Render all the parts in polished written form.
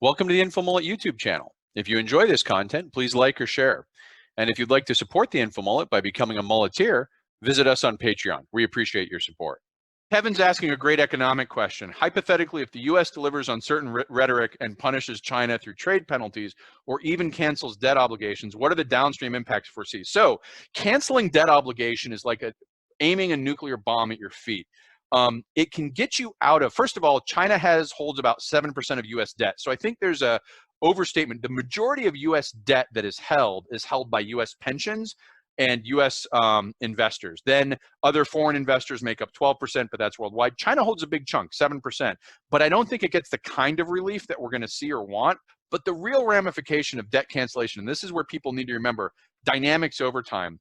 Welcome to the InfoMullet YouTube channel. If you enjoy this content, please like or share. And if you'd like to support the InfoMullet by becoming a mulleteer, visit us on Patreon. We appreciate your support. Kevin's asking a great economic question. Hypothetically, if the U.S. delivers on certain rhetoric and punishes China through trade penalties or even cancels debt obligations, what are the downstream impacts foreseen? So canceling debt obligation is like aiming a nuclear bomb at your feet. It can get you out of, first of all, China holds about 7% of U.S. debt. So I think there's a overstatement. The majority of U.S. debt that is held by U.S. pensions and U.S. Investors. Then other foreign investors make up 12%, but that's worldwide. China holds a big chunk, 7%. But I don't think it gets the kind of relief that we're going to see or want. But the real ramification of debt cancellation, and this is where people need to remember, dynamics over time.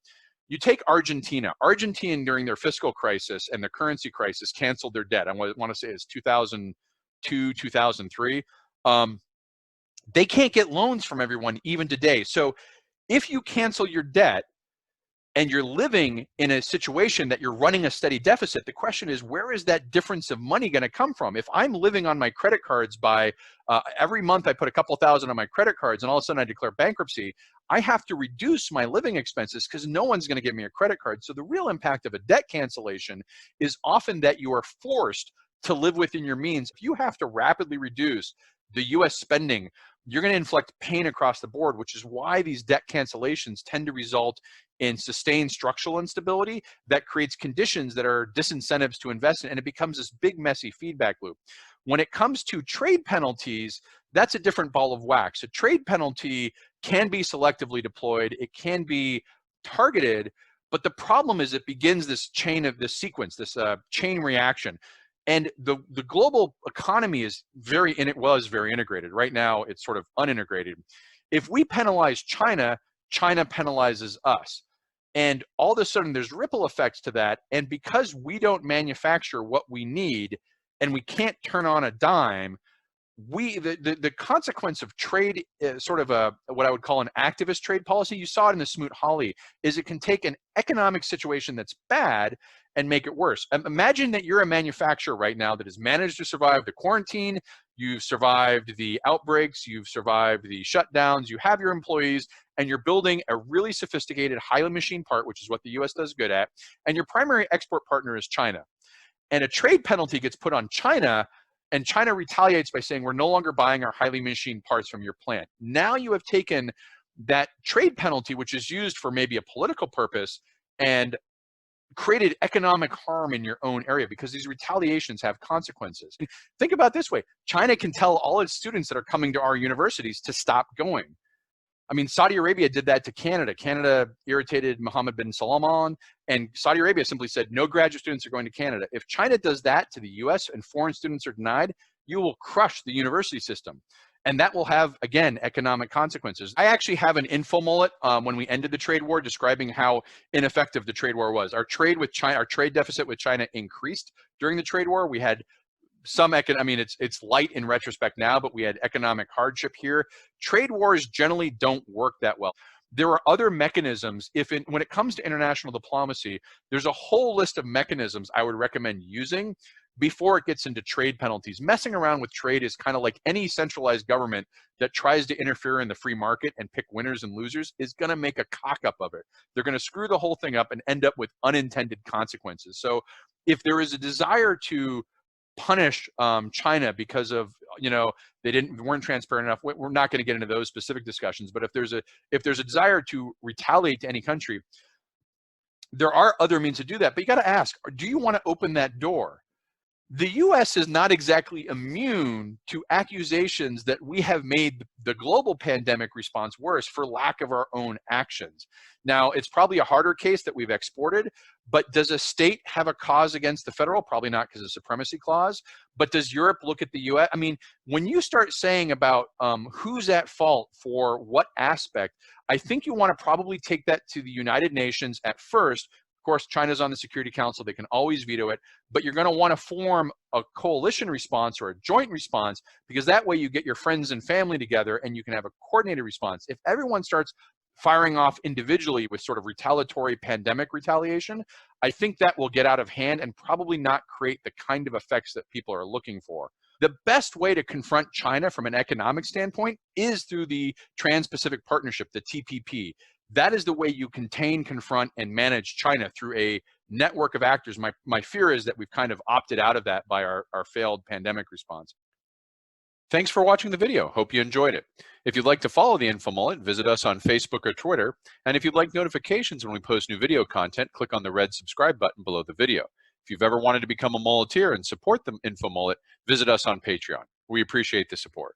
You take Argentina. Argentina, during their fiscal crisis and the currency crisis, canceled their debt. I want to say it's 2002, 2003. They can't get loans from everyone even today. So if you cancel your debt and you're living in a situation that you're running a steady deficit, the question is, where is that difference of money going to come from? If I'm living on my credit cards by every month I put a couple thousand on my credit cards and all of a sudden I declare bankruptcy, I have to reduce my living expenses because no one's going to give me a credit card. So the real impact of a debt cancellation is often that you are forced to live within your means. If you have to rapidly reduce the US spending, you're going to inflict pain across the board, which is why these debt cancellations tend to result in sustained structural instability that creates conditions that are disincentives to invest in, and it becomes this big, messy feedback loop. When it comes to trade penalties, that's a different ball of wax. A trade penalty can be selectively deployed, it can be targeted, but the problem is it begins this chain of this sequence, this chain reaction. And the global economy is it was very integrated. Right now, it's sort of unintegrated. If we penalize China, China penalizes us. And all of a sudden, there's ripple effects to that. And because we don't manufacture what we need and we can't turn on a dime, the consequence of trade, sort of what I would call an activist trade policy, you saw it in the Smoot-Hawley, is it can take an economic situation that's bad and make it worse. Imagine that you're a manufacturer right now that has managed to survive the quarantine, you've survived the outbreaks, you've survived the shutdowns, you have your employees, and you're building a really sophisticated, highly machined part, which is what the US does good at, and your primary export partner is China. And a trade penalty gets put on China, and China retaliates by saying, we're no longer buying our highly machined parts from your plant. Now you have taken that trade penalty, which is used for maybe a political purpose, and created economic harm in your own area, because these retaliations have consequences. Think about it this way. China can tell all its students that are coming to our universities to stop going. I mean, Saudi Arabia did that to Canada. Canada irritated Mohammed bin Salman, and Saudi Arabia simply said, no graduate students are going to Canada. If China does that to the US and foreign students are denied, you will crush the university system. And that will have, again, economic consequences. I actually have an InfoMullet when we ended the trade war describing how ineffective the trade war was. Our trade deficit with China increased during the trade war. We had some it's light in retrospect now, but we had economic hardship here. Trade wars generally don't work that well. There are other mechanisms. When it comes to international diplomacy, there's a whole list of mechanisms I would recommend using before it gets into trade penalties. Messing around with trade is kind of like any centralized government that tries to interfere in the free market and pick winners and losers is going to make a cock up of it. They're going to screw the whole thing up and end up with unintended consequences. So if there is a desire to punish China because of, they weren't transparent enough, we're not going to get into those specific discussions. But if there's a desire to retaliate to any country, there are other means to do that. But you got to ask, do you want to open that door? The US is not exactly immune to accusations that we have made the global pandemic response worse for lack of our own actions. Now, it's probably a harder case that we've exported, but does a state have a cause against the federal? Probably not, because of the supremacy clause. But does Europe look at the US? I mean, when you start saying about who's at fault for what aspect, I think you want to probably take that to the United Nations at first. Of course, China's on the Security Council. They can always veto it, but you're going to want to form a coalition response or a joint response, because that way you get your friends and family together and you can have a coordinated response. If everyone starts firing off individually with sort of retaliatory pandemic retaliation, I think that will get out of hand and probably not create the kind of effects that people are looking for. The best way to confront China from an economic standpoint is through the Trans-Pacific Partnership, the TPP. That is the way you contain, confront, and manage China through a network of actors. My fear is that we've kind of opted out of that by our failed pandemic response. Thanks for watching the video. Hope you enjoyed it. If you'd like to follow the InfoMullet, visit us on Facebook or Twitter. And if you'd like notifications when we post new video content, click on the red subscribe button below the video. If you've ever wanted to become a mulleteer and support the InfoMullet, visit us on Patreon. We appreciate the support.